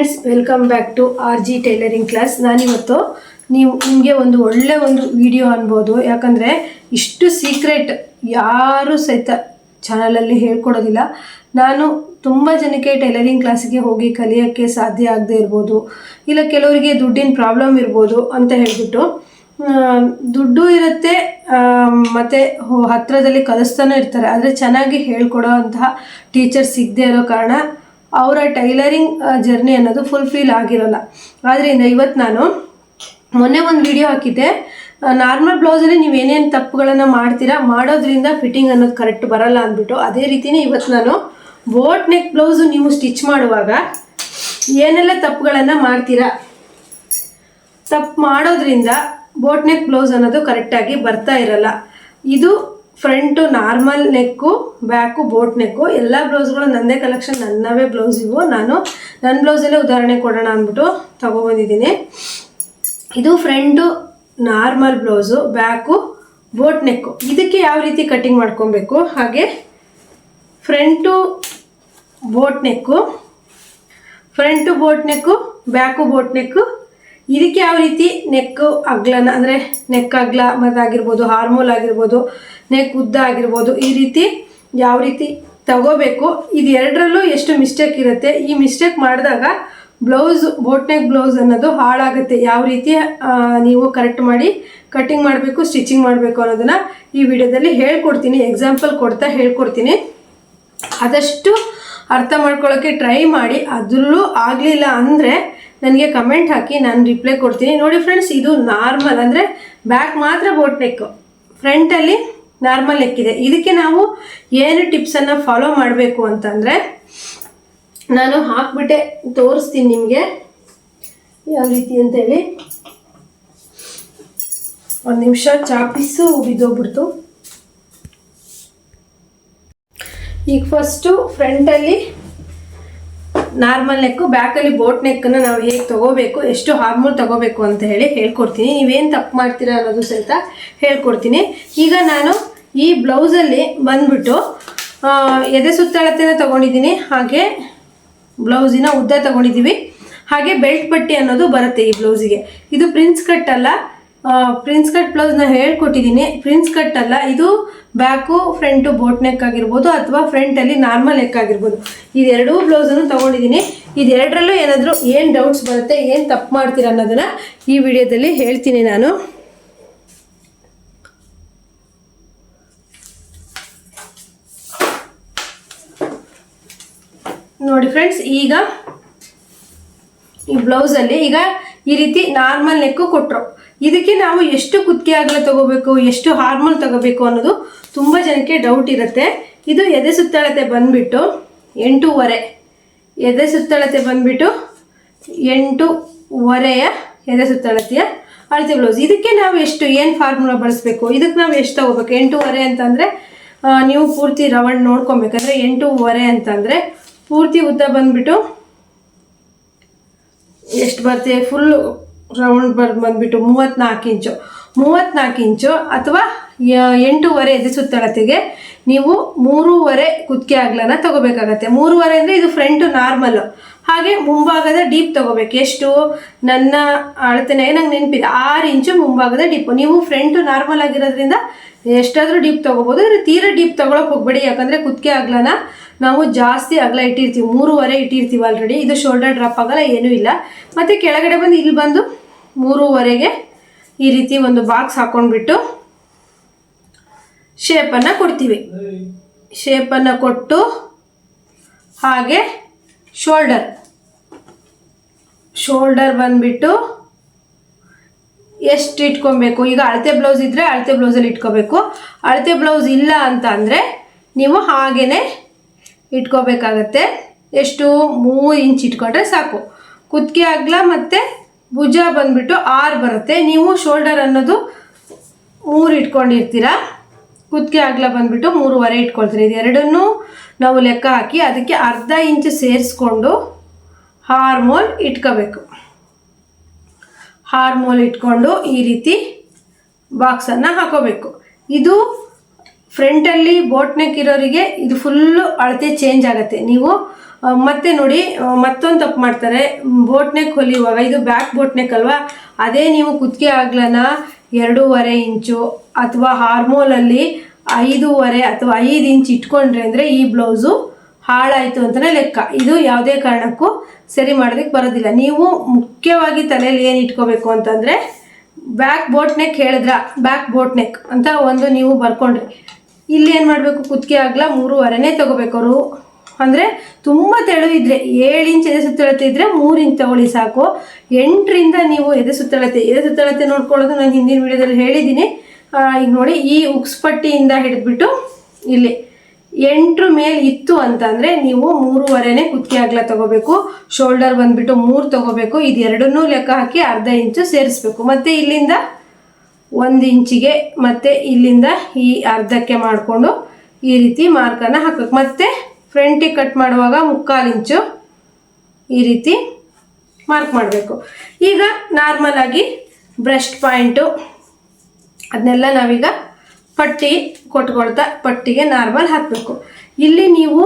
Friends, welcome back to RG tailoring class. ನಾನಿವತ್ತು ನಿಮಗೆ ಒಂದು ಒಳ್ಳೆ ವಿಡಿಯೋ ಅನ್ಬೋದು. ಯಾಕಂದರೆ ಇಷ್ಟು ಸೀಕ್ರೆಟ್ ಯಾರು ಸಹಿತ ಚಾನಲಲ್ಲಿ ಹೇಳ್ಕೊಡೋದಿಲ್ಲ. ನಾನು ತುಂಬ ಜನಕ್ಕೆ ಟೈಲರಿಂಗ್ ಕ್ಲಾಸಿಗೆ ಹೋಗಿ ಕಲಿಯೋಕ್ಕೆ ಸಾಧ್ಯ ಆಗದೆ ಇರ್ಬೋದು, ಇಲ್ಲ ಕೆಲವರಿಗೆ ದುಡ್ಡಿನ ಪ್ರಾಬ್ಲಮ್ ಇರ್ಬೋದು ಅಂತ ಹೇಳ್ಬಿಟ್ಟು ದುಡ್ಡು ಇರುತ್ತೆ ಮತ್ತು ಹತ್ತಿರದಲ್ಲಿ ಕಲಿಸ್ತಾನೆ ಇರ್ತಾರೆ. ಆದರೆ ಚೆನ್ನಾಗಿ ಹೇಳ್ಕೊಡೋ ಅಂತಹ ಟೀಚರ್ಸ್ ಸಿಗದೆ ಇರೋ ಕಾರಣ ಅವರ ಟೈಲರಿಂಗ್ ಜರ್ನಿ ಅನ್ನೋದು ಫುಲ್ಫಿಲ್ ಆಗಿರೋಲ್ಲ. ಆದ್ದರಿಂದ ಇವತ್ತು ನಾನು ಮೊನ್ನೆ ಒಂದು ವಿಡಿಯೋ ಹಾಕಿದ್ದೆ, ನಾರ್ಮಲ್ ಬ್ಲೌಸಲ್ಲಿ ನೀವು ಏನೇನು ತಪ್ಪುಗಳನ್ನು ಮಾಡ್ತೀರಾ, ಮಾಡೋದ್ರಿಂದ ಫಿಟ್ಟಿಂಗ್ ಅನ್ನೋದು ಕರೆಕ್ಟ್ ಬರಲ್ಲ ಅಂದ್ಬಿಟ್ಟು. ಅದೇ ರೀತಿಯೇ ಇವತ್ತು ನಾನು ಬೋಟ್ ನೆಕ್ ಬ್ಲೌಸು ನೀವು ಸ್ಟಿಚ್ ಮಾಡುವಾಗ ಏನೆಲ್ಲ ತಪ್ಪುಗಳನ್ನು ಮಾಡ್ತೀರಾ, ತಪ್ಪು ಮಾಡೋದ್ರಿಂದ ಬೋಟ್ ನೆಕ್ ಬ್ಲೌಸ್ ಅನ್ನೋದು ಕರೆಕ್ಟಾಗಿ ಬರ್ತಾ ಇರಲ್ಲ. ಇದು ಫ್ರಂಟು ನಾರ್ಮಲ್ ನೆಕ್ಕು, ಬ್ಯಾಕು ಬೋಟ್ ನೆಕ್ಕು. ಎಲ್ಲ ಬ್ಲೌಸ್ಗಳು ನನ್ನದೇ ಕಲೆಕ್ಷನ್, ನನ್ನವೇ ಬ್ಲೌಸ್ ಇವು. ನಾನು ನನ್ನ ಬ್ಲೌಸಲ್ಲೇ ಉದಾಹರಣೆ ಕೊಡೋಣ ಅಂದ್ಬಿಟ್ಟು ತೊಗೊಬಂದಿದ್ದೀನಿ. ಇದು front normal blouse, back boat ನೆಕ್ಕು. ಇದಕ್ಕೆ ಯಾವ ರೀತಿ ಕಟ್ಟಿಂಗ್ ಮಾಡ್ಕೊಬೇಕು, ಹಾಗೆ front boat neck, back boat ನೆಕ್ಕು. ಇದಕ್ಕೆ ಯಾವ ರೀತಿ ನೆಕ್ ಅಗ್ಲನ ಅಂದರೆ ನೆಕ್ ಅಗ್ಲ ಮತ್ತು ಆಗಿರ್ಬೋದು, ಹಾರ್ಮೋಲ್ ಆಗಿರ್ಬೋದು, ನೆಕ್ ಉದ್ದ ಆಗಿರ್ಬೋದು, ಈ ರೀತಿ ಯಾವ ರೀತಿ ತಗೋಬೇಕು. ಇದು ಎರಡರಲ್ಲೂ ಎಷ್ಟು ಮಿಸ್ಟೇಕ್ ಇರುತ್ತೆ. ಈ ಮಿಸ್ಟೇಕ್ ಮಾಡಿದಾಗ ಬ್ಲೌಸ್, ಬೋಟ್ ನೆಕ್ ಬ್ಲೌಸ್ ಅನ್ನೋದು ಹಾಳಾಗುತ್ತೆ. ಯಾವ ರೀತಿ ನೀವು ಕರೆಕ್ಟ್ ಮಾಡಿ ಕಟ್ಟಿಂಗ್ ಮಾಡಬೇಕು, ಸ್ಟಿಚಿಂಗ್ ಮಾಡಬೇಕು ಅನ್ನೋದನ್ನು ಈ ವಿಡಿಯೋದಲ್ಲಿ ಹೇಳ್ಕೊಡ್ತೀನಿ. ಎಕ್ಸಾಂಪಲ್ ಕೊಡ್ತಾ ಹೇಳ್ಕೊಡ್ತೀನಿ. ಆದಷ್ಟು ಅರ್ಥ ಮಾಡ್ಕೊಳ್ಳೋಕ್ಕೆ ಟ್ರೈ ಮಾಡಿ. ಅದರಲ್ಲೂ ಆಗಲಿಲ್ಲ ಅಂದರೆ ನನಗೆ ಕಮೆಂಟ್ ಹಾಕಿ, ನಾನು ರಿಪ್ಲೈ ಕೊಡ್ತೀನಿ. ನೋಡಿ ಫ್ರೆಂಡ್ಸ್, ಇದು ನಾರ್ಮಲ್ ಅಂದರೆ ಬ್ಯಾಕ್ ಮಾತ್ರ ಬೋಟ್ ನೆಕ್, ಫ್ರಂಟಲ್ಲಿ ನಾರ್ಮಲ್ ನೆಕ್ ಇದೆ. ಇದಕ್ಕೆ ನಾವು ಏನು ಟಿಪ್ಸನ್ನು ಫಾಲೋ ಮಾಡಬೇಕು ಅಂತಂದರೆ ನಾನು ಹಾಕ್ಬಿಟ್ಟೆ ತೋರಿಸ್ತೀನಿ ನಿಮಗೆ ಯಾವ ರೀತಿ ಅಂತೇಳಿ. ಒಂದು ನಿಮಿಷ, ಚಾಪೀಸು ಬಿದ್ದೋಗ್ಬಿಡ್ತು. ಈಗ ಫಸ್ಟು ಫ್ರಂಟಲ್ಲಿ ನಾರ್ಮಲ್ ನೆಕ್ಕು, ಬ್ಯಾಕಲ್ಲಿ ಬೋಟ್ ನೆಕ್ಕನ್ನು ನಾವು ಹೇಗೆ ತೊಗೋಬೇಕು, ಎಷ್ಟು ಹಾರ್ಮೋಲ್ ತೊಗೋಬೇಕು ಅಂತ ಹೇಳಿ ಹೇಳ್ಕೊಡ್ತೀನಿ. ನೀವೇನು ತಪ್ಪು ಮಾಡ್ತೀರಾ ಅನ್ನೋದು ಸಹಿತ ಹೇಳ್ಕೊಡ್ತೀನಿ. ಈಗ ನಾನು ಈ ಬ್ಲೌಸಲ್ಲಿ ಬಂದ್ಬಿಟ್ಟು ಎದೆ ಸುತ್ತಳತೆನ ತೊಗೊಂಡಿದ್ದೀನಿ, ಹಾಗೆ ಬ್ಲೌಸಿನ ಉದ್ದ ತೊಗೊಂಡಿದ್ದೀವಿ, ಹಾಗೆ ಬೆಲ್ಟ್ ಪಟ್ಟಿ ಅನ್ನೋದು ಬರುತ್ತೆ ಈ ಬ್ಲೌಸಿಗೆ. ಇದು ಪ್ರಿನ್ಸ್ ಕಟ್ ಅಲ್ಲ, ಪ್ರಿನ್ಸ್ ಕಟ್ ಬ್ಲೌಸ್ನ ಹೇಳ್ಕೊಟ್ಟಿದ್ದೀನಿ. ಪ್ರಿನ್ಸ್ ಕಟ್ ಅಲ್ಲ ಇದು, ಬ್ಯಾಕು ಫ್ರಂಟು ಬೋಟ್ ನೆಕ್ ಆಗಿರ್ಬೋದು ಅಥವಾ ಫ್ರಂಟಲ್ಲಿ ನಾರ್ಮಲ್ ನೆಕ್ ಆಗಿರ್ಬೋದು. ಇದೆರಡೂ ಬ್ಲೌಸನ್ನು ತೊಗೊಂಡಿದ್ದೀನಿ. ಇದೆರಡರಲ್ಲೂ ಏನಾದರೂ ಏನು ಡೌಟ್ಸ್ ಬರುತ್ತೆ, ಏನು ತಪ್ಪು ಮಾಡ್ತೀರ ಅನ್ನೋದನ್ನು ಈ ವಿಡಿಯೋದಲ್ಲಿ ಹೇಳ್ತೀನಿ ನಾನು. ನೋಡಿ ಫ್ರೆಂಡ್ಸ್, ಈಗ ಈ ಬ್ಲೌಸಲ್ಲಿ ಈಗ ಈ ರೀತಿ ನಾರ್ಮಲ್ ನೆಕ್ಕು ಕೊಟ್ಟರು. ಇದಕ್ಕೆ ನಾವು ಎಷ್ಟು ಕುತ್ತಿಗೆ ಅಗಲ ತಗೋಬೇಕು, ಎಷ್ಟು ಹಾರ್ಮೋಲ್ ತಗೋಬೇಕು ಅನ್ನೋದು ತುಂಬ ಜನಕ್ಕೆ ಡೌಟ್ ಇರುತ್ತೆ. ಇದು ಎದೆ ಸುತ್ತಳತೆ ಬಂದುಬಿಟ್ಟು 8.5, ಎದೆ ಸುತ್ತಳತೆ ಬಂದುಬಿಟ್ಟು 8.5 ಎದೆ ಸುತ್ತಳತೆಯ ಅಳತೆ ಬ್ಲೌಸ್. ಇದಕ್ಕೆ ನಾವು ಏನು ಫಾರ್ಮುಲಾ ಬಳಸಬೇಕು, ಇದಕ್ಕೆ ನಾವು ಎಷ್ಟು ತಗೋಬೇಕು. 8.5 ಅಂತಂದರೆ ನೀವು ಪೂರ್ತಿ ರೌಂಡ್ ನೋಡ್ಕೊಬೇಕಂದ್ರೆ 8.5 ಅಂತಂದರೆ ಪೂರ್ತಿ ಉದ್ದ ಬಂದುಬಿಟ್ಟು ಎಷ್ಟು ಬರುತ್ತೆ, ಫುಲ್ ರೌಂಡ್ ಬಂದುಬಿಟ್ಟು 34 ಇಂಚು ಅಥವಾ 8.5 ಎದೆ ಸುತ್ತಳತೆಗೆ ನೀವು 3.5 ಕುತ್ತಿಗೆ ಅಗಲನ ತಗೋಬೇಕಾಗತ್ತೆ. 3.5 ಅಂದರೆ ಇದು ಫ್ರಂಟು ನಾರ್ಮಲ್ಲು. ಹಾಗೆ ಮುಂಭಾಗದ ಡೀಪ್ ತಗೋಬೇಕು. ಎಷ್ಟು, ನನ್ನ ಅಳತೆನಾಗೆ ನಂಗೆ ನೆನಪಿದೆ 6 ಇಂಚು ಮುಂಭಾಗದ ಡೀಪು. ನೀವು ಫ್ರಂಟು ನಾರ್ಮಲ್ ಆಗಿರೋದ್ರಿಂದ ಎಷ್ಟಾದರೂ ಡೀಪ್ ತೊಗೋಬೋದು. ಆದರೆ ತೀರಾ ಡೀಪ್ ತೊಗೊಳಕ್ಕೆ ಹೋಗಬೇಡಿ, ಯಾಕಂದರೆ ಕುತ್ತಿಗೆ ಅಗಲನ ನಾವು ಜಾಸ್ತಿ ಅಗಲ ಇಟ್ಟಿರ್ತೀವಿ, 3.5 ಇಟ್ಟಿರ್ತೀವಿ ಆಲ್ರೆಡಿ. ಇದು ಶೋಲ್ಡರ್ ಡ್ರಾಪ್ ಆಗಲ್ಲ, ಏನೂ ಇಲ್ಲ. ಮತ್ತು ಕೆಳಗಡೆ ಬಂದು ಇಲ್ಲಿ ಬಂದು 3.5ಗೆ ಈ ರೀತಿ ಒಂದು ಬಾಕ್ಸ್ ಹಾಕ್ಕೊಂಡ್ಬಿಟ್ಟು ಶೇಪನ್ನು ಕೊಡ್ತೀವಿ. ಶೇಪನ್ನು ಕೊಟ್ಟು ಹಾಗೆ ಶೋಲ್ಡರ್ ಬಂದುಬಿಟ್ಟು ಎಷ್ಟು ಇಟ್ಕೊಬೇಕು. ಈಗ ಅಳತೆ ಬ್ಲೌಸ್ ಇದ್ದರೆ ಅಳತೆ ಬ್ಲೌಸಲ್ಲಿ ಇಟ್ಕೋಬೇಕು. ಅಳತೆ ಬ್ಲೌಸ್ ಇಲ್ಲ ಅಂತ ಅಂದರೆ ನೀವು ಹಾಗೇ ಇಟ್ಕೋಬೇಕಾಗತ್ತೆ. ಎಷ್ಟು, 3 ಇಂಚ್ ಇಟ್ಕೊಂಡ್ರೆ ಸಾಕು. ಕುತ್ತಿಗೆ ಅಗಲ ಮತ್ತು ಭುಜ ಬಂದುಬಿಟ್ಟು 6 ಬರುತ್ತೆ. ನೀವು ಶೋಲ್ಡರ್ ಅನ್ನೋದು 3 ಇಟ್ಕೊಂಡಿರ್ತೀರ, ಕುತ್ತಿಗೆ ಅಗಲ ಬಂದುಬಿಟ್ಟು 3.5 ಇಟ್ಕೊಳ್ತೀರಿ. ಇದೆರಡನ್ನೂ ನಾವು ಲೆಕ್ಕ ಹಾಕಿ ಅದಕ್ಕೆ ಅರ್ಧ ಇಂಚು ಸೇರಿಸ್ಕೊಂಡು ಹಾರ್ಮೋಲ್ ಇಟ್ಕೋಬೇಕು. ಹಾರ್ಮೋಲ್ ಇಟ್ಕೊಂಡು ಈ ರೀತಿ ಬಾಕ್ಸನ್ನು ಹಾಕೋಬೇಕು. ಇದು ಫ್ರಂಟಲ್ಲಿ ಬೋಟ್ ನೆಕ್ ಇರೋರಿಗೆ ಇದು ಫುಲ್ಲು ಅಳತೆ ಚೇಂಜ್ ಆಗುತ್ತೆ. ನೀವು ಮತ್ತೆ ನೋಡಿ ಮತ್ತೊಂದು ತಪ್ಪು ಮಾಡ್ತಾರೆ, ಬೋಟ್ ನೆಕ್ ಹೊಲಿಯುವಾಗ ಇದು ಬ್ಯಾಕ್ ಬೋಟ್ ನೆಕ್ ಅಲ್ವಾ, ಅದೇ ನೀವು ಕುತ್ತಿಗೆ ಅಗಲನ 2.5 ಇಂಚು ಅಥವಾ ಹಾರ್ಮೋಲಲ್ಲಿ 5.5 ಅಥವಾ 5 ಇಂಚ್ ಇಟ್ಕೊಂಡ್ರೆ ಅಂದರೆ ಈ ಬ್ಲೌಸು ಹಾಳಾಯಿತು ಅಂತಲೇ ಲೆಕ್ಕ. ಇದು ಯಾವುದೇ ಕಾರಣಕ್ಕೂ ಸರಿ ಮಾಡೋದಕ್ಕೆ ಬರೋದಿಲ್ಲ. ನೀವು ಮುಖ್ಯವಾಗಿ ತಲೆಯಲ್ಲಿ ಏನು ಇಟ್ಕೋಬೇಕು ಅಂತಂದರೆ ಬ್ಯಾಕ್ ಬೋಟ್ ನೆಕ್ ಹೇಳಿದ್ರ, ಬ್ಯಾಕ್ ಬೋಟ್ ನೆಕ್ ಅಂತ ಒಂದು ನೀವು ಬರ್ಕೊಂಡ್ರಿ. ಇಲ್ಲಿ ಏನು ಮಾಡಬೇಕು, ಕುತ್ತಿಗೆ ಅಗಲ 3.5ನೇ ತೊಗೋಬೇಕು. ಅವರು ಅಂದರೆ ತುಂಬ ತೆಳು ಇದ್ದರೆ 7 ಇಂಚ್ ಎದೆ ಸುತ್ತಳತೆ ಇದ್ದರೆ 3 ಇಂಚ್ ತಗೊಳ್ಳಿ ಸಾಕು. 8ರಿಂದ ನೀವು ಎದೆ ಸುತ್ತಳತೆ ನೋಡ್ಕೊಳ್ಳೋದು ನಾನು ಹಿಂದಿನ ವಿಡಿಯೋದಲ್ಲಿ ಹೇಳಿದ್ದೀನಿ. ಈಗ ನೋಡಿ, ಈ ಉಕ್ಸ್ ಪಟ್ಟಿಯಿಂದ ಹಿಡಿದ್ಬಿಟ್ಟು ಇಲ್ಲಿ 8 ಮೇಲೆ ಇತ್ತು ಅಂತಂದರೆ ನೀವು 3.5ನೇ ಕುತ್ತಿಗೆ ಅಗಲ ತೊಗೋಬೇಕು. ಶೋಲ್ಡರ್ ಬಂದುಬಿಟ್ಟು 3 ತೊಗೋಬೇಕು. ಇದು ಎರಡನ್ನೂ ಲೆಕ್ಕ ಹಾಕಿ ಅರ್ಧ ಇಂಚು ಸೇರಿಸ್ಬೇಕು. ಮತ್ತು ಇಲ್ಲಿಂದ 1 ಇಂಚಿಗೆ ಮತ್ತು ಇಲ್ಲಿಂದ ಈ ಅರ್ಧಕ್ಕೆ ಮಾಡಿಕೊಂಡು ಈ ರೀತಿ ಮಾರ್ಕನ್ನು ಹಾಕಬೇಕು. ಮತ್ತು ಫ್ರಂಟಿಗೆ ಕಟ್ ಮಾಡುವಾಗ 3/4 ಇಂಚು ಈ ರೀತಿ ಮಾರ್ಕ್ ಮಾಡಬೇಕು. ಈಗ ನಾರ್ಮಲ್ ಆಗಿ ಬ್ರೆಸ್ಟ್ ಪಾಯಿಂಟು ಅದನ್ನೆಲ್ಲ ನಾವೀಗ ಪಟ್ಟಿ ಕೊಟ್ಕೊಳ್ತಾ ಪಟ್ಟಿಗೆ ನಾರ್ಮಲ್ ಹಾಕಬೇಕು. ಇಲ್ಲಿ ನೀವು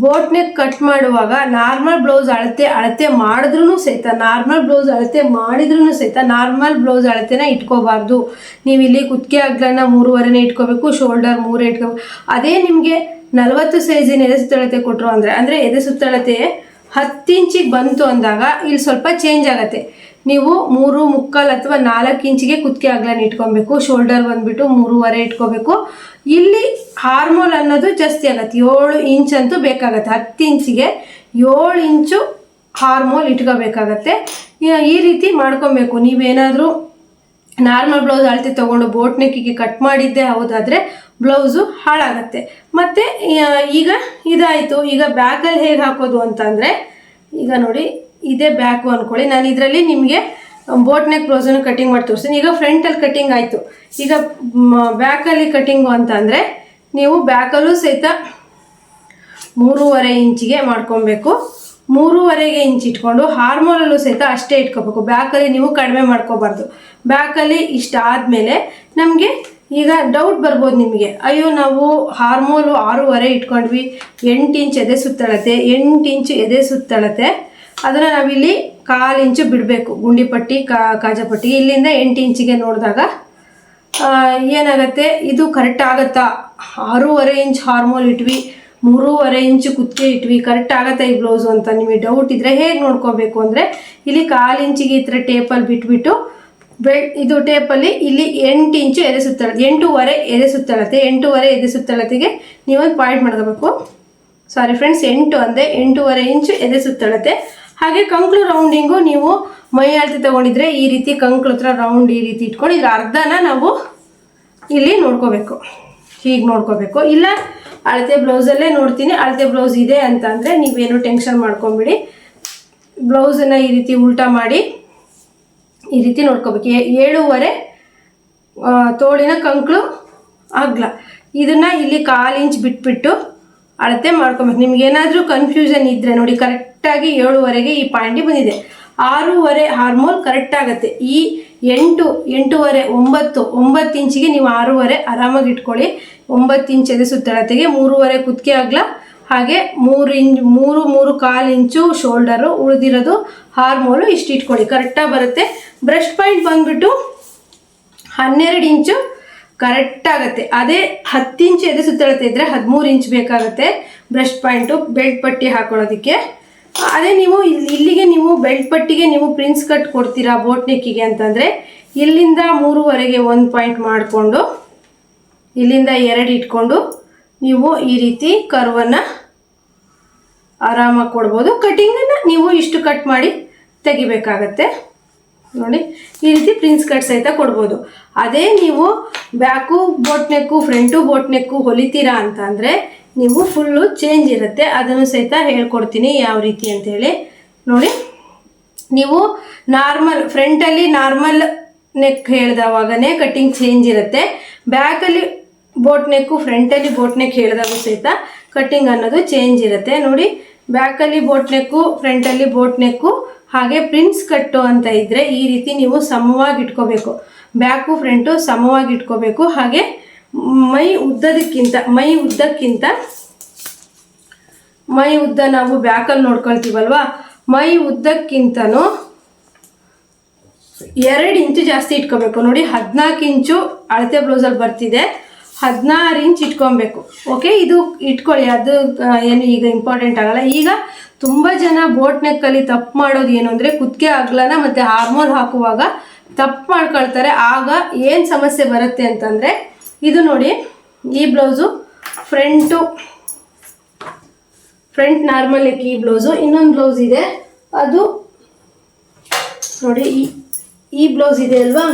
ಬೋಟ್ ನೆಕ್ ಕಟ್ ಮಾಡುವಾಗ ನಾರ್ಮಲ್ ಬ್ಲೌಸ್ ಅಳತೆ ಮಾಡಿದ್ರೂ ಸಹಿತ ನಾರ್ಮಲ್ ಬ್ಲೌಸ್ ಅಳತೆನ ಇಟ್ಕೋಬಾರ್ದು. ನೀವು ಇಲ್ಲಿ ಕುತ್ತಿಗೆ ಅಗಲನ 3.5ನೇ ಇಟ್ಕೋಬೇಕು, ಶೋಲ್ಡರ್ 3 ಇಟ್ಕೋಬೇಕು. ಅದೇ ನಿಮಗೆ 40 ಸೈಜಿನ ಎದೆ ಸುತ್ತಳತೆ ಕೊಟ್ಟರು ಅಂದರೆ ಎದೆ ಸುತ್ತಳತೆ 10 ಇಂಚಿಗೆ ಬಂತು ಅಂದಾಗ ಇಲ್ಲಿ ಸ್ವಲ್ಪ ಚೇಂಜ್ ಆಗುತ್ತೆ. ನೀವು 3.75 ಅಥವಾ 4 ಇಂಚಿಗೆ ಕುತ್ತಿಗೆ ಅಗಲನ ಇಟ್ಕೊಬೇಕು. ಶೋಲ್ಡರ್ ಬಂದುಬಿಟ್ಟು 3.5 ಇಟ್ಕೋಬೇಕು. ಇಲ್ಲಿ ಹಾರ್ಮೋಲ್ ಅನ್ನೋದು ಜಾಸ್ತಿ ಆಗುತ್ತೆ, 7 ಇಂಚ್ ಅಂತೂ ಬೇಕಾಗತ್ತೆ. 10 ಇಂಚಿಗೆ 7 ಇಂಚು ಹಾರ್ಮೋಲ್ ಇಟ್ಕೋಬೇಕಾಗತ್ತೆ. ಈ ರೀತಿ ಮಾಡ್ಕೊಬೇಕು. ನೀವೇನಾದರೂ ನಾರ್ಮಲ್ ಬ್ಲೌಸ್ ಅಳತೆ ತೊಗೊಂಡು ಬೋಟ್ ನೆಕ್ಕಿಗೆ ಕಟ್ ಮಾಡಿದ್ದೆ ಹೌದಾದರೆ ಬ್ಲೌಸು ಹಾಳಾಗತ್ತೆ. ಮತ್ತು ಈಗ ಇದಾಯಿತು. ಈಗ ಬ್ಯಾಕಲ್ಲಿ ಹೇಗೆ ಹಾಕೋದು ಅಂತಂದರೆ, ಈಗ ನೋಡಿ ಇದೇ ಬ್ಯಾಕು ಅಂದ್ಕೊಳ್ಳಿ. ನಾನು ಇದರಲ್ಲಿ ನಿಮಗೆ ಬೋಟ್ ನೆಕ್ ಬ್ಲೌಸನ್ನು ಕಟಿಂಗ್ ಮಾಡಿ ತೋರಿಸ್ತೀನಿ. ಈಗ ಫ್ರಂಟಲ್ಲಿ ಕಟಿಂಗ್ ಆಯಿತು. ಈಗ ಬ್ಯಾಕಲ್ಲಿ ಕಟಿಂಗು ಅಂತಂದರೆ ನೀವು ಬ್ಯಾಕಲ್ಲೂ ಸಹಿತ 3.5 ಇಂಚಿಗೆ ಮಾಡ್ಕೊಬೇಕು. 3.5 ಇಂಚ್ ಇಟ್ಕೊಂಡು ಹಾರ್ಮೋಲಲ್ಲೂ ಸಹಿತ ಅಷ್ಟೇ ಇಟ್ಕೋಬೇಕು. ಬ್ಯಾಕಲ್ಲಿ ನೀವು ಕಡಿಮೆ ಮಾಡ್ಕೋಬಾರ್ದು. ಬ್ಯಾಕಲ್ಲಿ ಇಷ್ಟ ಆದಮೇಲೆ ನಮಗೆ ಈಗ ಡೌಟ್ ಬರ್ಬೋದು ನಿಮಗೆ, ಅಯ್ಯೋ ನಾವು ಹಾರ್ಮೋಲು 6.5 ಇಟ್ಕೊಂಡ್ವಿ, 8 ಇಂಚ್ ಎದೆ ಸುತ್ತಳತೆ, 8 ಇಂಚು ಎದೆ ಸುತ್ತಳತೆ, ಅದನ್ನು ನಾವಿಲ್ಲಿ 1/4 ಇಂಚು ಬಿಡಬೇಕು. ಗುಂಡಿ ಪಟ್ಟಿ ಕಾಜಾಪಟ್ಟಿ ಇಲ್ಲಿಂದ 8 ಇಂಚಿಗೆ ನೋಡಿದಾಗ ಏನಾಗುತ್ತೆ, ಇದು ಕರೆಕ್ಟ್ ಆಗುತ್ತಾ? 6.5 ಇಂಚ್ ಹಾರ್ಮೋಲ್ ಇಟ್ವಿ, 3.5 ಇಂಚು ಕುತ್ತಿಗೆ ಇಟ್ವಿ, ಕರೆಕ್ಟ್ ಆಗುತ್ತಾ ಈ ಬ್ಲೌಸು ಅಂತ ನಿಮಗೆ ಡೌಟ್ ಇದ್ದರೆ ಹೇಗೆ ನೋಡ್ಕೋಬೇಕು ಅಂದರೆ, ಇಲ್ಲಿ 1/4 ಇಂಚಿಗೆ ಈ ಥರ ಟೇಪಲ್ಲಿ ಬಿಟ್ಬಿಟ್ಟು ಇದು ಟೇಪಲ್ಲಿ ಇಲ್ಲಿ 8 ಇಂಚು ಎದೆ ಸುತ್ತಳತೆ, 8.5 ಎದೆ ಸುತ್ತಳತೆ, 8.5 ಎದೆ ಸುತ್ತಳತೆಗೆ ನೀವೊಂದು ಪಾಯಿಂಟ್ ಮಾಡ್ಕೋಬೇಕು. ಸಾರಿ ಫ್ರೆಂಡ್ಸ್, 8 ಅಂದೆ, 8.5 ಇಂಚು ಎದೆ ಸುತ್ತಳತೆ. ಹಾಗೆ ಕಂಕ್ಳು ರೌಂಡಿಂಗು ನೀವು ಮೈ ಅಳತೆ ತೊಗೊಂಡಿದ್ರೆ ಈ ರೀತಿ ಕಂಕ್ಳು ಹತ್ರ ರೌಂಡ್ ಈ ರೀತಿ ಇಟ್ಕೊಂಡು ಇದ್ರ ಅರ್ಧನ ನಾವು ಇಲ್ಲಿ ನೋಡ್ಕೋಬೇಕು, ಹೀಗೆ ನೋಡ್ಕೋಬೇಕು. ಇಲ್ಲ ಅಳತೆ ಬ್ಲೌಸಲ್ಲೇ ನೋಡ್ತೀನಿ, ಅಳತೆ ಬ್ಲೌಸ್ ಇದೆ ಅಂತ ಅಂದರೆ ನೀವೇನು ಟೆನ್ಷನ್ ಮಾಡ್ಕೊಂಬಿಡಿ. ಬ್ಲೌಸನ್ನು ಈ ರೀತಿ ಉಲ್ಟಾ ಮಾಡಿ ಈ ರೀತಿ ನೋಡ್ಕೋಬೇಕು. 7.5 ತೋಳಿನ ಕಂಕ್ಳು ಅಗಲ, ಇದನ್ನು ಇಲ್ಲಿ 1/4 ಇಂಚ್ ಬಿಟ್ಬಿಟ್ಟು ಅಳತೆ ಮಾಡ್ಕೊಬೇಕು. ನಿಮ್ಗೇನಾದರೂ ಕನ್ಫ್ಯೂಷನ್ ಇದ್ದರೆ ನೋಡಿ, ಕರೆಕ್ಟಾಗಿ 7.5ಗೆ ಈ ಪಾಯಿಂಟಿಗೆ ಬಂದಿದೆ. 6.5 ಹಾರ್ಮೋಲ್ ಕರೆಕ್ಟ್ ಆಗುತ್ತೆ. ಈ 8.5 9 ಇಂಚಿಗೆ ನೀವು 6.5 ಆರಾಮಾಗಿ ಇಟ್ಕೊಳ್ಳಿ. 9 ಇಂಚ್ ಎದೆ ಸುತ್ತಳತೆಗೆ 3.5 ಕುತ್ತಿಗೆ ಅಗಲ, ಹಾಗೆ 3.5 ಇಂಚು ಶೋಲ್ಡರು, ಉಳಿದಿರೋದು ಹಾರ್ಮೋಲು ಇಷ್ಟು ಇಟ್ಕೊಳ್ಳಿ, ಕರೆಕ್ಟಾಗಿ ಬರುತ್ತೆ. ಬ್ರೆಸ್ಟ್ ಪಾಯಿಂಟ್ ಬಂದುಬಿಟ್ಟು 12 ಇಂಚು ಕರೆಕ್ಟ್ ಆಗುತ್ತೆ. ಅದೇ 10 ಇಂಚು ಎದೆ ಸುತ್ತಳತೆ ಇದ್ದರೆ 13 ಇಂಚ್ ಬೇಕಾಗುತ್ತೆ ಬ್ರೆಸ್ಟ್ ಪಾಯಿಂಟು ಬೆಲ್ಟ್ ಪಟ್ಟಿ ಹಾಕೊಳ್ಳೋದಕ್ಕೆ. ಅದೇ ನೀವು ಇಲ್ಲಿಗೆ ನೀವು ಬೆಲ್ಟ್ ಪಟ್ಟಿಗೆ ನೀವು ಪ್ರಿನ್ಸ್ ಕಟ್ ಕೊಡ್ತೀರಾ ಬೋಟ್ ನೆಕ್ಕಿಗೆ ಅಂತಂದರೆ ಇಲ್ಲಿಂದ 3.5ಗೆ 1 ಪಾಯಿಂಟ್ ಮಾಡಿಕೊಂಡು ಇಲ್ಲಿಂದ 2 ಇಟ್ಕೊಂಡು ನೀವು ಈ ರೀತಿ ಕರ್ವನ್ನು ಆರಾಮಾಗಿ ಕೊಡ್ಬೋದು. ಕಟಿಂಗನ್ನು ನೀವು ಇಷ್ಟು ಕಟ್ ಮಾಡಿ ತೆಗಿಬೇಕಾಗತ್ತೆ ನೋಡಿ. ಈ ರೀತಿ ಪ್ರಿನ್ಸ್ ಕಟ್ ಸಹಿತ ಕೊಡ್ಬೋದು. ಅದೇ ನೀವು back boat neck front boat neck ಹೊಲಿತೀರಾ ಅಂತ ಅಂದರೆ ನೀವು ಫುಲ್ಲು ಚೇಂಜ್ ಇರುತ್ತೆ. ಅದನ್ನು ಸಹಿತ ಹೇಳ್ಕೊಡ್ತೀನಿ ಯಾವ ರೀತಿ ಅಂತೇಳಿ ನೋಡಿ. ನೀವು ನಾರ್ಮಲ್ ಫ್ರಂಟಲ್ಲಿ ನಾರ್ಮಲ್ ನೆಕ್ ಹೇಳಿದವಾಗನೇ ಕಟ್ಟಿಂಗ್ ಚೇಂಜ್ ಇರುತ್ತೆ. ಬ್ಯಾಕಲ್ಲಿ ಬೋಟ್ ನೆಕ್ಕು ಫ್ರಂಟಲ್ಲಿ ಬೋಟ್ ನೆಕ್ ಹೇಳಿದಾಗೂ ಸಹಿತ ಕಟ್ಟಿಂಗ್ ಅನ್ನೋದು ಚೇಂಜ್ ಇರುತ್ತೆ ನೋಡಿ. ಬ್ಯಾಕಲ್ಲಿ ಬೋಟ್ ನೆಕ್ಕು ಫ್ರಂಟಲ್ಲಿ ಬೋಟ್ ನೆಕ್ಕು ಹಾಗೆ ಪ್ರಿನ್ಸ್ ಕಟ್ಟು ಅಂತ ಇದ್ದರೆ ಈ ರೀತಿ ನೀವು ಸಮವಾಗಿ ಇಟ್ಕೋಬೇಕು. ಬ್ಯಾಕು ಫ್ರಂಟು ಸಮವಾಗಿ ಇಟ್ಕೋಬೇಕು. ಹಾಗೆ ಮೈ ಉದ್ದಕ್ಕಿಂತ ಮೈ ಉದ್ದ ನಾವು ಬ್ಯಾಕಲ್ಲಿ ನೋಡ್ಕೊಳ್ತೀವಲ್ವಾ, ಮೈ ಉದ್ದಕ್ಕಿಂತನೂ 2 ಇಂಚು ಜಾಸ್ತಿ ಇಟ್ಕೋಬೇಕು. ನೋಡಿ 14 ಇಂಚು ಅಳತೆ ಬ್ಲೌಸಲ್ಲಿ ಬರ್ತಿದೆ, 16 ಇಂಚ್ ಇಟ್ಕೊಬೇಕು. ಓಕೆ, ಇದು ಇಟ್ಕೊಳ್ಳಿ, ಅದು ಏನು ಈಗ ಇಂಪಾರ್ಟೆಂಟ್ ಆಗಲ್ಲ. ಈಗ ತುಂಬ ಜನ ಬೋಟ್ ನೆಕ್ಕಲ್ಲಿ ತಪ್ಪು ಮಾಡೋದು ಏನು ಅಂದರೆ ಕುತ್ತಿಗೆ ಅಗಲನ ಮತ್ತು ಹಾರ್ಮೋಲ್ ಹಾಕುವಾಗ ತಪ್ಪು ಮಾಡ್ಕೊಳ್ತಾರೆ. ಆಗ ಏನು ಸಮಸ್ಯೆ ಬರುತ್ತೆ ಅಂತಂದರೆ, ಇದು ನೋಡಿ ಈ ಬ್ಲೌಸು ಫ್ರಂಟ್ ನಾರ್ಮಲ್ ನೆಕ್ ಈ ಬ್ಲೌಸು. ಇನ್ನೊಂದು ಬ್ಲೌಸ್ ಇದೆ, ಅದು ನೋಡಿ ಈ ಬ್ಲೌಸ್ ಇದೆ ಅಲ್ವಾ,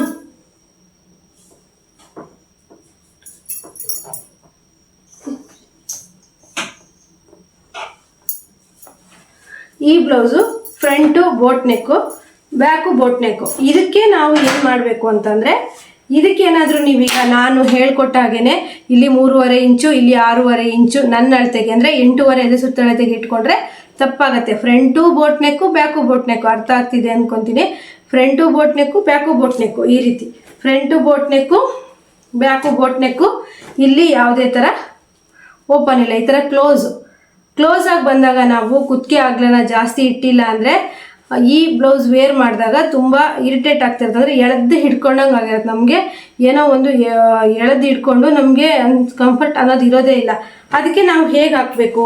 ಈ blouse front boat neck, back boat ನೆಕ್ಕು. ಇದಕ್ಕೆ ನಾವು ಏನು ಮಾಡಬೇಕು ಅಂತಂದರೆ, ಇದಕ್ಕೇನಾದರೂ ನೀವೀಗ ನಾನು ಹೇಳ್ಕೊಟ್ಟ ಹಾಗೇ ಇಲ್ಲಿ 3.5 ಇಂಚು, ಇಲ್ಲಿ 6.5 ಇಂಚು ನನ್ನ ಅಳತೆಗೆ ಅಂದರೆ 8.5 ಎದೆ ಸುತ್ತಳತೆಗೆ ಇಟ್ಕೊಂಡ್ರೆ ತಪ್ಪಾಗತ್ತೆ. Front boat neck, back boat neck, ಅರ್ಥ ಆಗ್ತಿದೆ ಅಂದ್ಕೊತೀನಿ. Front boat neck, back boat neck, ಈ ರೀತಿ front boat neck, back boat neck. ಇಲ್ಲಿ ಯಾವುದೇ ಥರ ಓಪನ್ ಇಲ್ಲ, ಈ ಥರ ಕ್ಲೋಸ್ ಆಗಿ ಬಂದಾಗ ನಾವು ಕುತ್ತಿಗೆ ಅಗಲನ ಜಾಸ್ತಿ ಇಟ್ಟಿಲ್ಲ ಅಂದರೆ ಈ ಬ್ಲೌಸ್ ವೇರ್ ಮಾಡಿದಾಗ ತುಂಬ ಇರಿಟೇಟ್ ಆಗ್ತಿರುತ್ತೆ. ಅಂದರೆ ಎಳೆದು ಹಿಡ್ಕೊಂಡಂಗೆ ಆಗಿರುತ್ತೆ, ನಮಗೆ ಏನೋ ಒಂದು ಎಳೆದು ಹಿಡ್ಕೊಂಡು ನಮಗೆ ಕಂಫರ್ಟ್ ಅನ್ನೋದು ಇರೋದೇ ಇಲ್ಲ. ಅದಕ್ಕೆ ನಾವು ಹೇಗೆ ಹಾಕಬೇಕು,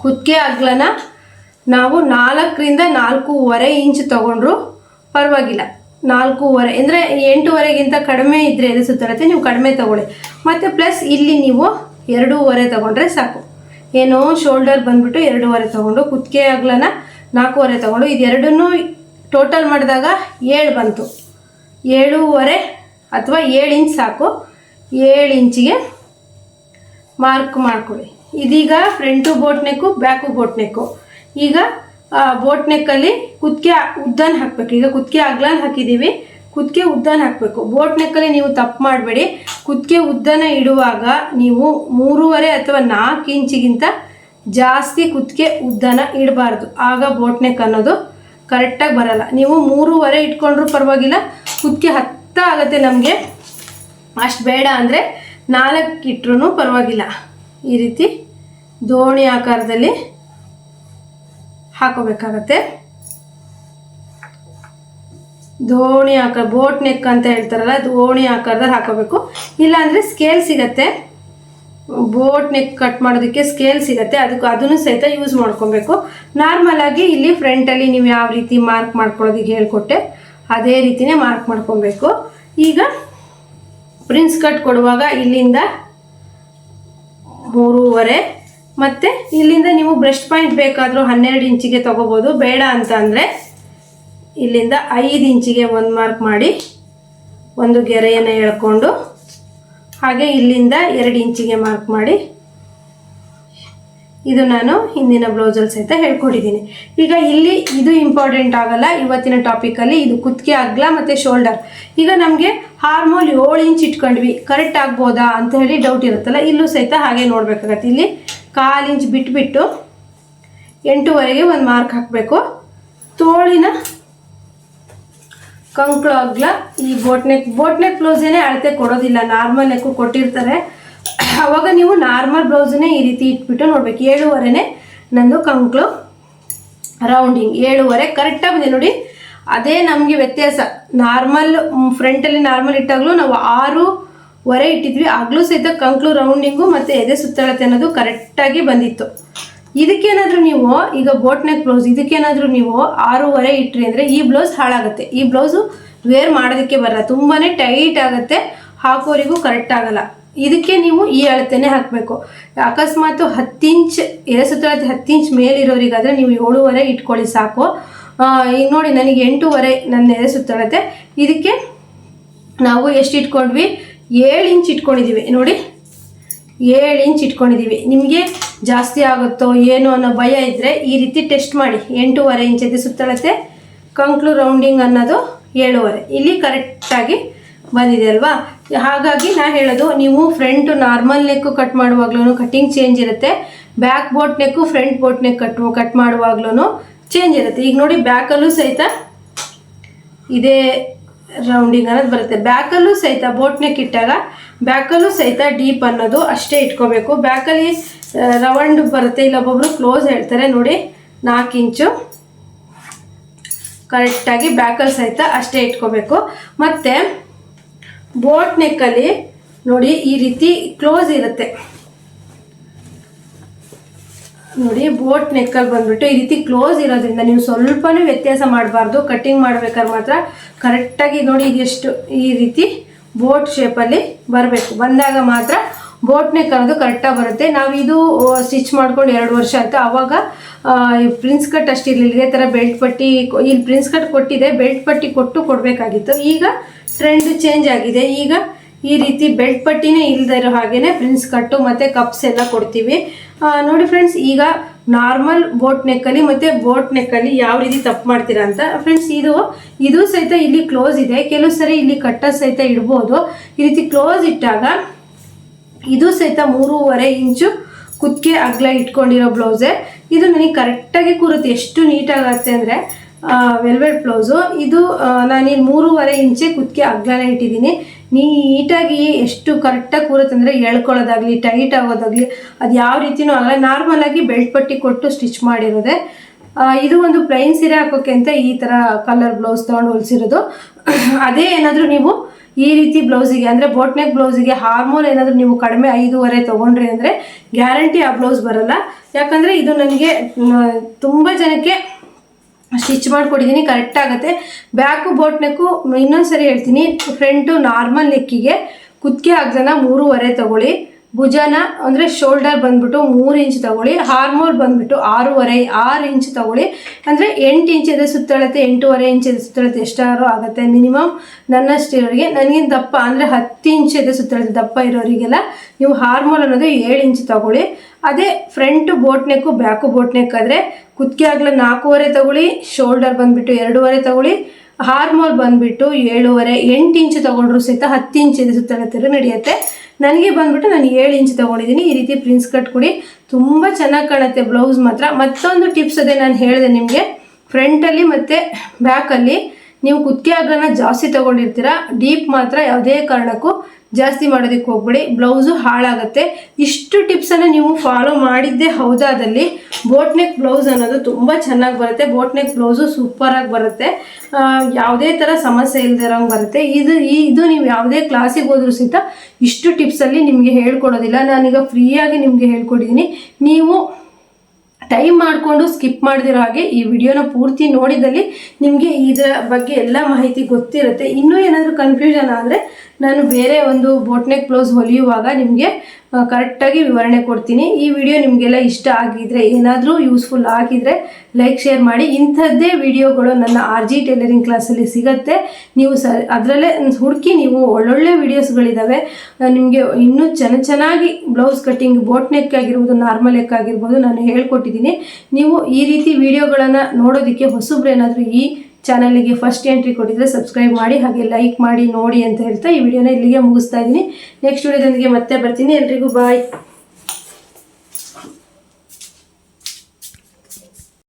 ಕುತ್ತಿಗೆ ಅಗಲನ ನಾವು 4ರಿಂದ 4.5 ಇಂಚ್ ತೊಗೊಂಡ್ರು ಪರವಾಗಿಲ್ಲ. 4.5 ಅಂದರೆ 8.5ಗಿಂತ ಕಡಿಮೆ ಇದ್ದರೆ ಎದೆ ಸುತ್ತಳತೆ ನೀವು ಕಡಿಮೆ ತೊಗೊಳ್ಳಿ. ಮತ್ತು ಪ್ಲಸ್ ಇಲ್ಲಿ ನೀವು 2.5 ತೊಗೊಂಡ್ರೆ ಸಾಕು. ಏನೋ ಶೋಲ್ಡರ್ ಬಂದುಬಿಟ್ಟು 2.5 ತೊಗೊಂಡು, ಕುತ್ತಿಗೆ ಅಗಲನ 4.5 ತೊಗೊಂಡು, ಇದೆರಡನ್ನೂ ಟೋಟಲ್ ಮಾಡಿದಾಗ 7 ಬಂತು. 7.5 ಅಥವಾ 7 ಇಂಚ್ ಸಾಕು. 7 ಇಂಚಿಗೆ ಮಾರ್ಕ್ ಮಾಡ್ಕೊಳ್ಳಿ. ಇದೀಗ front boat neck, back boat ನೆಕ್ಕು. ಈಗ ಬೋಟ್ ನೆಕ್ಕಲ್ಲಿ ಕುತ್ತಿಗೆ ಉದ್ದನ ಹಾಕಬೇಕು. ಈಗ ಕುತ್ತಿಗೆ ಅಗಲನ ಹಾಕಿದ್ದೀವಿ, ಕುತ್ತಿಗೆ ಉದ್ದನ ಹಾಕಬೇಕು. ಬೋಟ್ ನೆಕ್ಕಲ್ಲಿ ನೀವು ತಪ್ಪು ಮಾಡಬೇಡಿ. ಕುತ್ತಿಗೆ ಉದ್ದನ ಇಡುವಾಗ ನೀವು 3.5 ಅಥವಾ 4 ಇಂಚಿಗಿಂತ ಜಾಸ್ತಿ ಕುತ್ತಿಗೆ ಉದ್ದನ ಇಡಬಾರ್ದು. ಆಗ ಬೋಟ್ ನೆಕ್ ಅನ್ನೋದು ಕರೆಕ್ಟಾಗಿ ಬರಲ್ಲ. ನೀವು 3.5 ಇಟ್ಕೊಂಡ್ರೂ ಪರವಾಗಿಲ್ಲ, ಕುತ್ತಿಗೆ ಹತ್ತ ಆಗುತ್ತೆ ನಮಗೆ. ಅಷ್ಟು ಬೇಡ ಅಂದರೆ 4 ಇಟ್ರೂ ಪರವಾಗಿಲ್ಲ. ಈ ರೀತಿ ದೋಣಿ ಆಕಾರದಲ್ಲಿ ಹಾಕೋಬೇಕಾಗತ್ತೆ. ದೋಣಿ ಆಕಾರ, ಬೋಟ್ ನೆಕ್ ಅಂತ ಹೇಳ್ತಾರಲ್ಲ, ದೋಣಿ ಆಕಾರದಲ್ಲಿ ಹಾಕೋಬೇಕು. ಇಲ್ಲಾಂದರೆ ಸ್ಕೇಲ್ ಸಿಗತ್ತೆ, ಬೋಟ್ ನೆಕ್ ಕಟ್ ಮಾಡೋದಕ್ಕೆ ಸ್ಕೇಲ್ ಸಿಗುತ್ತೆ, ಅದನ್ನು ಸಹಿತ ಯೂಸ್ ಮಾಡ್ಕೊಬೇಕು. ನಾರ್ಮಲಾಗಿ ಇಲ್ಲಿ ಫ್ರಂಟಲ್ಲಿ ನೀವು ಯಾವ ರೀತಿ ಮಾರ್ಕ್ ಮಾಡ್ಕೊಳ್ಳೋದಕ್ಕೆ ಹೇಳ್ಕೊಟ್ಟೆ ಅದೇ ರೀತಿಯೇ ಮಾರ್ಕ್ ಮಾಡ್ಕೊಬೇಕು. ಈಗ ಪ್ರಿನ್ಸ್ ಕಟ್ ಕೊಡುವಾಗ ಇಲ್ಲಿಂದ 3.5 ಮತ್ತು ಇಲ್ಲಿಂದ ನೀವು ಬ್ರೆಸ್ಟ್ ಪಾಯಿಂಟ್ ಬೇಕಾದರೂ 12 ಇಂಚಿಗೆ ತೊಗೋಬೋದು. ಬೇಡ ಅಂತ ಅಂದರೆ ಇಲ್ಲಿಂದ 5 ಇಂಚಿಗೆ ಒಂದು ಮಾರ್ಕ್ ಮಾಡಿ ಒಂದು ಗೆರೆಯನ್ನು ಎಳ್ಕೊಂಡು, ಹಾಗೆ ಇಲ್ಲಿಂದ 2 ಇಂಚಿಗೆ ಮಾರ್ಕ್ ಮಾಡಿ. ಇದು ನಾನು ಹಿಂದಿನ ಬ್ಲೌಸಲ್ಲಿ ಸಹಿತ ಹೇಳ್ಕೊಟ್ಟಿದ್ದೀನಿ. ಈಗ ಇಲ್ಲಿ ಇದು ಇಂಪಾರ್ಟೆಂಟ್ ಆಗಲ್ಲ ಇವತ್ತಿನ ಟಾಪಿಕಲ್ಲಿ. ಇದು ಕುತ್ತಿಗೆ ಅಗಲ ಮತ್ತು ಶೋಲ್ಡರ್. ಈಗ ನಮಗೆ ಹಾರ್ಮೋಲ್ 7 ಇಂಚ್ ಇಟ್ಕೊಂಡ್ವಿ, ಕರೆಕ್ಟ್ ಆಗ್ಬೋದಾ ಅಂತ ಹೇಳಿ ಡೌಟ್ ಇರುತ್ತಲ್ಲ, ಇಲ್ಲೂ ಸಹಿತ ಹಾಗೆ ನೋಡಬೇಕಾಗತ್ತೆ. ಇಲ್ಲಿ 1/4 ಇಂಚ್ ಬಿಟ್ಬಿಟ್ಟು 8.5ಗೆ ಒಂದು ಮಾರ್ಕ್ ಹಾಕಬೇಕು. ತೋಳಿನ ಕಂಕ್ಳು ಅಗಲ ಈ ಬೋಟ್ ನೆಕ್ ಬ್ಲೌಸೇನೆ ಅಳತೆ ಕೊಡೋದಿಲ್ಲ, ನಾರ್ಮಲ್ ನೆಕ್ಕು ಕೊಟ್ಟಿರ್ತಾರೆ. ಆವಾಗ ನೀವು ನಾರ್ಮಲ್ ಬ್ಲೌಸನ್ನೇ ಈ ರೀತಿ ಇಟ್ಬಿಟ್ಟು ನೋಡ್ಬೇಕು. 7.5ನೇ ನಂದು ಕಂಕ್ಳು ರೌಂಡಿಂಗ್ 7.5 ಕರೆಕ್ಟಾಗಿ ಬಂದಿದೆ ನೋಡಿ. ಅದೇ ನಮಗೆ ವ್ಯತ್ಯಾಸ. ನಾರ್ಮಲ್ ಫ್ರಂಟಲ್ಲಿ ನಾರ್ಮಲ್ ಇಟ್ಟಾಗಲೂ ನಾವು 6.5 ಇಟ್ಟಿದ್ವಿ, ಆಗಲೂ ಸಹಿತ ಕಂಕ್ಳು ರೌಂಡಿಂಗು ಮತ್ತು ಎದೆ ಸುತ್ತಳತೆ ಅನ್ನೋದು ಕರೆಕ್ಟಾಗಿ ಬಂದಿತ್ತು. ಇದಕ್ಕೇನಾದರೂ ನೀವು ಈಗ ಬೋಟ್ ನೆಕ್ ಬ್ಲೌಸ್ ಇದಕ್ಕೇನಾದರೂ ನೀವು 6.5 ಇಟ್ರಿ ಅಂದರೆ ಈ ಬ್ಲೌಸ್ ಹಾಳಾಗುತ್ತೆ. ಈ ಬ್ಲೌಸು ವೇರ್ ಮಾಡೋದಕ್ಕೆ ಬರಲ್ಲ, ತುಂಬಾ ಟೈಟ್ ಆಗುತ್ತೆ, ಹಾಕೋರಿಗೂ ಕರೆಕ್ಟ್ ಆಗಲ್ಲ. ಇದಕ್ಕೆ ನೀವು ಈ ಅಳತೆನೇ ಹಾಕಬೇಕು. ಅಕಸ್ಮಾತ್ 10 ಇಂಚ್ ಎದೆ ಸುತ್ತಳತೆ 10 ಇಂಚ್ ಮೇಲಿರೋರಿಗಾದರೆ ನೀವು 7.5 ಇಟ್ಕೊಳ್ಳಿ ಸಾಕು. ಈಗ ನೋಡಿ ನನಗೆ 8.5 ನನ್ನ ಎದೆ ಸುತ್ತಳತೆ. ಇದಕ್ಕೆ ನಾವು ಎಷ್ಟು ಇಟ್ಕೊಂಡ್ವಿ, 7 ಇಂಚ್ ಇಟ್ಕೊಂಡಿದ್ದೀವಿ ನೋಡಿ, 7 ಇಂಚ್ ಇಟ್ಕೊಂಡಿದ್ದೀವಿ. ನಿಮಗೆ ಜಾಸ್ತಿ ಆಗುತ್ತೋ ಏನೋ ಅನ್ನೋ ಭಯ ಇದ್ದರೆ ಈ ರೀತಿ ಟೆಸ್ಟ್ ಮಾಡಿ. 8.5 ಇಂಚ್ ಎದೆ ಸುತ್ತಳತೆ, ಕಂಕ್ಳು ರೌಂಡಿಂಗ್ ಅನ್ನೋದು 7.5 ಇಲ್ಲಿ ಕರೆಕ್ಟಾಗಿ ಬಂದಿದೆ ಅಲ್ವಾ. ಹಾಗಾಗಿ ನಾ ಹೇಳೋದು, ನೀವು ಫ್ರಂಟ್ ನಾರ್ಮಲ್ ನೆಕ್ಕು ಕಟ್ ಮಾಡುವಾಗ್ಲೂ ಕಟ್ಟಿಂಗ್ ಚೇಂಜ್ ಇರುತ್ತೆ, back boat neck front boat neck cut ಮಾಡುವಾಗ್ಲೂ ಚೇಂಜ್ ಇರುತ್ತೆ. ಈಗ ನೋಡಿ ಬ್ಯಾಕಲ್ಲೂ ಸಹಿತ ಇದೇ ರೌಂಡಿಂಗ್ ಅನ್ನೋದು ಬರುತ್ತೆ. ಬ್ಯಾಕಲ್ಲೂ ಸಹಿತ ಬೋಟ್ ನೆಕ್ ಇಟ್ಟಾಗ ಬ್ಯಾಕಲ್ಲೂ ಸಹಿತ ಡೀಪ್ ಅನ್ನೋದು ಅಷ್ಟೇ ಇಟ್ಕೋಬೇಕು. ಬ್ಯಾಕಲ್ಲಿ ರೌಂಡ್ ಬರುತ್ತೆ, ಇಲ್ಲ ಒಬ್ಬೊಬ್ರು ಕ್ಲೋಸ್ ಹೇಳ್ತಾರೆ. ನೋಡಿ 4 ಇಂಚು ಕರೆಕ್ಟಾಗಿ ಬ್ಯಾಕಲ್ಲಿ ಸಹಿತ ಅಷ್ಟೇ ಇಟ್ಕೋಬೇಕು. ಮತ್ತು ಬೋಟ್ ನೆಕ್ಕಲ್ಲಿ ನೋಡಿ ಈ ರೀತಿ ಕ್ಲೋಸ್ ಇರುತ್ತೆ. ನೋಡಿ ಬೋಟ್ ನೆಕ್ಕಲ್ಲಿ ಬಂದ್ಬಿಟ್ಟು ಈ ರೀತಿ ಕ್ಲೋಸ್ ಇರೋದ್ರಿಂದ ನೀವು ಸ್ವಲ್ಪನೂ ವ್ಯತ್ಯಾಸ ಮಾಡಬಾರ್ದು. ಕಟ್ಟಿಂಗ್ ಮಾಡ್ಬೇಕಾದ್ರೆ ಮಾತ್ರ ಕರೆಕ್ಟಾಗಿ ನೋಡಿ ಎಷ್ಟು ಈ ರೀತಿ ಬೋಟ್ ಶೇಪಲ್ಲಿ ಬರಬೇಕು. ಬಂದಾಗ ಮಾತ್ರ ಬೋಟ್ ನೆಕ್ ಅನ್ನೋದು ಕರೆಕ್ಟಾಗಿ ಬರುತ್ತೆ. ನಾವು ಇದು ಸ್ಟಿಚ್ ಮಾಡ್ಕೊಂಡು 2 ವರ್ಷ ಆಯಿತು. ಆವಾಗ ಪ್ರಿನ್ಸ್ ಕಟ್ ಅಷ್ಟಿರಲಿಲ್ಲ. ಇದೇ ಥರ ಬೆಲ್ಟ್ ಪಟ್ಟಿ, ಇಲ್ಲಿ ಪ್ರಿನ್ಸ್ ಕಟ್ ಕೊಟ್ಟಿದೆ, ಬೆಲ್ಟ್ ಪಟ್ಟಿ ಕೊಟ್ಟು ಕೊಡಬೇಕಾಗಿತ್ತು. ಈಗ ಟ್ರೆಂಡ್ ಚೇಂಜ್ ಆಗಿದೆ. ಈಗ ಈ ರೀತಿ ಬೆಲ್ಟ್ ಪಟ್ಟಿನೇ ಇಲ್ಲದೆ ಇರೋ ಹಾಗೇ ಪ್ರಿನ್ಸ್ ಕಟ್ಟು ಮತ್ತು ಕಪ್ಸ್ ಎಲ್ಲ ಕೊಡ್ತೀವಿ. ನೋಡಿ ಫ್ರೆಂಡ್ಸ್, ಈಗ ನಾರ್ಮಲ್ ಬೋಟ್ ನೆಕ್ಕಲ್ಲಿ ಮತ್ತು ಬೋಟ್ ನೆಕ್ಕಲ್ಲಿ ಯಾವ ರೀತಿ ತಪ್ಪು ಮಾಡ್ತೀರಾ ಅಂತ. ಫ್ರೆಂಡ್ಸ್, ಇದು ಸಹಿತ ಇಲ್ಲಿ ಕ್ಲೋಸ್ ಇದೆ. ಕೆಲವು ಸರಿ ಇಲ್ಲಿ ಕಟ್ಟ ಸಹಿತ ಇಡ್ಬೋದು. ಈ ರೀತಿ ಕ್ಲೋಸ್ ಇಟ್ಟಾಗ ಇದು ಸಹಿತ 3.5 ಇಂಚು ಕುತ್ತಿಗೆ ಅಗಲ ಇಟ್ಕೊಂಡಿರೋ ಬ್ಲೌಸೇ. ಇದು ನನಗೆ ಕರೆಕ್ಟಾಗಿ ಕೂರುತ್ತೆ. ಎಷ್ಟು ನೀಟಾಗತ್ತೆ ಅಂದರೆ ವೆಲ್ವೆಟ್ ಬ್ಲೌಸು ಇದು. ನಾನಿಲ್ಲಿ 3.5 ಇಂಚೆ ಕುತ್ತಿಗೆ ಅಗಲನೇ ಇಟ್ಟಿದ್ದೀನಿ. ನೀಟಾಗಿ ಎಷ್ಟು ಕರೆಕ್ಟಾಗಿ ಕೂರುತ್ತೆ ಅಂದರೆ ಎಳ್ಕೊಳ್ಳೋದಾಗಲಿ ಟೈಟ್ ಆಗೋದಾಗಲಿ ಅದು ಯಾವ ರೀತಿಯೂ ಆಗಲ್ಲ. ನಾರ್ಮಲಾಗಿ ಬೆಲ್ಟ್ ಪಟ್ಟಿ ಕೊಟ್ಟು ಸ್ಟಿಚ್ ಮಾಡಿರೋದೆ. ಇದು ಒಂದು ಪ್ಲೈನ್ ಸೀರೆ ಹಾಕೋಕ್ಕೆ ಅಂತ ಈ ಥರ ಕಲರ್ ಬ್ಲೌಸ್ ತೊಗೊಂಡು ಹೊಲಿಸಿರೋದು. ಅದೇ ಏನಾದರೂ ನೀವು ಈ ರೀತಿ ಬ್ಲೌಸಿಗೆ ಅಂದರೆ ಬೋಟ್ ನೆಕ್ ಬ್ಲೌಸಿಗೆ ಹಾರ್ಮೋನ್ ಏನಾದರೂ ನೀವು ಕಡಿಮೆ 5.5 ತೊಗೊಂಡ್ರಿ ಅಂದರೆ ಗ್ಯಾರಂಟಿ ಆ ಬ್ಲೌಸ್ ಬರೋಲ್ಲ. ಯಾಕಂದರೆ ಇದು ನನಗೆ ತುಂಬ ಜನಕ್ಕೆ ಸ್ಟಿಚ್ ಮಾಡಿಕೊಟ್ಟಿದ್ದೀನಿ, ಕರೆಕ್ಟ್ ಆಗುತ್ತೆ. ಬ್ಯಾಕು ಬೋಟ್ ನೆಕ್ಕು ಇನ್ನೊಂದು ಸರಿ ಹೇಳ್ತೀನಿ. ಫ್ರಂಟು ನಾರ್ಮಲ್ ನೆಕ್ಕಿಗೆ ಕುತ್ತಿಗೆ ಅಗಲನ 3.5 ತೊಗೊಳ್ಳಿ. ಭುಜನ ಅಂದರೆ ಶೋಲ್ಡರ್ ಬಂದ್ಬಿಟ್ಟು 3 ಇಂಚ್ ತೊಗೊಳ್ಳಿ. ಹಾರ್ಮೋಲ್ ಬಂದ್ಬಿಟ್ಟು 6 ಇಂಚ್ ತೊಗೊಳ್ಳಿ. ಅಂದರೆ 8 ಇಂಚ್ ಇದೆ ಸುತ್ತಳತೆ, 8.5 ಇಂಚ್ ಇದೆ ಸುತ್ತಳತೆ, ಎಷ್ಟಾರು ಆಗುತ್ತೆ ಮಿನಿಮಮ್. ನನ್ನಷ್ಟಿರೋರಿಗೆ, ನನಗಿಂತ ದಪ್ಪ ಅಂದರೆ 10 ಇಂಚ್ ಇದೆ ಸುತ್ತಳತೆ ದಪ್ಪ ಇರೋರಿಗೆಲ್ಲ ನೀವು ಹಾರ್ಮೋಲ್ ಅನ್ನೋದು 7 ಇಂಚ್ ತೊಗೊಳ್ಳಿ. ಅದೇ front boat neck back boat neck ಆದರೆ ಕುತ್ತಿಗೆ ಆಗಲ 4.5 ತೊಗೊಳ್ಳಿ. ಶೋಲ್ಡರ್ ಬಂದುಬಿಟ್ಟು 2.5 ತೊಗೊಳ್ಳಿ. ಹಾರ್ಮೋಲ್ ಬಂದುಬಿಟ್ಟು 7.5, 8 ಇಂಚ್ ತೊಗೊಂಡ್ರು ಸಹಿತ 10 ಇಂಚ್ ಇದೆ ಸುತ್ತಳತೆ ನಡೆಯುತ್ತೆ. ನನಗೆ ಬಂದ್ಬಿಟ್ಟು ನಾನು 7 ಇಂಚ್ ತೊಗೊಂಡಿದ್ದೀನಿ. ಈ ರೀತಿ ಪ್ರಿನ್ಸ್ ಕಟ್ ಕೊಡಿ, ತುಂಬ ಚೆನ್ನಾಗಿ ಕಾಣುತ್ತೆ ಬ್ಲೌಸ್ ಮಾತ್ರ. ಮತ್ತೊಂದು ಟಿಪ್ಸ್ ಅದೇ ನಾನು ಹೇಳಿದೆ ನಿಮಗೆ, ಫ್ರಂಟಲ್ಲಿ ಮತ್ತು ಬ್ಯಾಕಲ್ಲಿ ನೀವು ಕುತ್ತಿಗೆ ಅಗಲನ ಜಾಸ್ತಿ ತೊಗೊಂಡಿರ್ತೀರ, ಡೀಪ್ ಮಾತ್ರ ಯಾವುದೇ ಕಾರಣಕ್ಕೂ ಜಾಸ್ತಿ ಮಾಡೋದಕ್ಕೆ ಹೋಗ್ಬೇಡಿ, ಬ್ಲೌಸು ಹಾಳಾಗುತ್ತೆ. ಇಷ್ಟು ಟಿಪ್ಸನ್ನು ನೀವು ಫಾಲೋ ಮಾಡಿದ್ದೇ ಹೌದಾದಲ್ಲಿ ಬೋಟ್ ನೆಕ್ ಬ್ಲೌಸ್ ಅನ್ನೋದು ತುಂಬ ಚೆನ್ನಾಗಿ ಬರುತ್ತೆ. ಬೋಟ್ ನೆಕ್ ಬ್ಲೌಸು ಸೂಪರಾಗಿ ಬರುತ್ತೆ. ಯಾವುದೇ ಥರ ಸಮಸ್ಯೆ ಇಲ್ಲದೆ ಇರೋಂಗೆ ಬರುತ್ತೆ. ಇದು ನೀವು ಯಾವುದೇ ಕ್ಲಾಸಿಗೆ ಹೋದ್ರೂ ಸಹಿತ ಇಷ್ಟು ಟಿಪ್ಸಲ್ಲಿ ನಿಮಗೆ ಹೇಳ್ಕೊಡೋದಿಲ್ಲ. ನಾನೀಗ ಫ್ರೀಯಾಗಿ ನಿಮಗೆ ಹೇಳ್ಕೊಟ್ಟಿದ್ದೀನಿ. ನೀವು ಟೈಮ್ ಮಾಡಿಕೊಂಡು ಸ್ಕಿಪ್ ಮಾಡದಿರೋ ಹಾಗೆ ಈ ವಿಡಿಯೋನ ಪೂರ್ತಿ ನೋಡಿದಲ್ಲಿ ನಿಮಗೆ ಇದರ ಬಗ್ಗೆ ಎಲ್ಲ ಮಾಹಿತಿ ಗೊತ್ತಿರುತ್ತೆ. ಇನ್ನೂ ಏನಾದರೂ ಕನ್ಫ್ಯೂಷನ್ ಆದರೆ ನಾನು ಬೇರೆ ಒಂದು ಬೋಟ್ ನೆಕ್ ಬ್ಲೌಸ್ ಹೊಲಿಯುವಾಗ ನಿಮಗೆ ಕರೆಕ್ಟಾಗಿ ವಿವರಣೆ ಕೊಡ್ತೀನಿ. ಈ ವಿಡಿಯೋ ನಿಮಗೆಲ್ಲ ಇಷ್ಟ ಆಗಿದ್ರೆ, ಏನಾದರೂ ಯೂಸ್ಫುಲ್ ಆಗಿದ್ರೆ ಲೈಕ್ ಶೇರ್ ಮಾಡಿ. ಇಂಥದ್ದೇ ವಿಡಿಯೋಗಳು ನನ್ನ RG ಟೈಲರಿಂಗ್ ಕ್ಲಾಸಲ್ಲಿ ಸಿಗುತ್ತೆ. ನೀವು ಅದರಲ್ಲೇ ಹುಡುಕಿ, ನೀವು ಒಳ್ಳೊಳ್ಳೆ ವಿಡಿಯೋಸ್ಗಳಿದ್ದಾವೆ. ನಿಮಗೆ ಇನ್ನೂ ಚೆನ್ನಾಗಿ ಬ್ಲೌಸ್ ಕಟ್ಟಿಂಗ್ ಬೋಟ್ ನೆಕ್ ಆಗಿರ್ಬೋದು, ನಾರ್ಮಲ್ ನೆಕ್ ಆಗಿರ್ಬೋದು ನಾನು ಹೇಳ್ಕೊಟ್ಟಿದ್ದೀನಿ. ನೀವು ಈ ರೀತಿ ವಿಡಿಯೋಗಳನ್ನು ನೋಡೋದಕ್ಕೆ ಹೊಸಬ್ರು ಏನಾದರೂ ಈ ಚಾನಲಿಗೆ ಫಸ್ಟ್ ಎಂಟ್ರಿ ಕೊಟ್ಟಿದ್ರೆ ಸಬ್ಸ್ಕ್ರೈಬ್ ಮಾಡಿ, ಹಾಗೆ ಲೈಕ್ ಮಾಡಿ ನೋಡಿ ಅಂತ ಹೇಳ್ತಾ ಈ ವಿಡಿಯೋನ ಇಲ್ಲಿಗೆ ಮುಗಿಸ್ತಾ ಇದ್ದೀನಿ. ನೆಕ್ಸ್ಟ್ ವಿಡಿಯೋದೊಂದಿಗೆ ಮತ್ತೆ ಬರ್ತೀನಿ. ಎಲ್ರಿಗೂ ಬಾಯ್.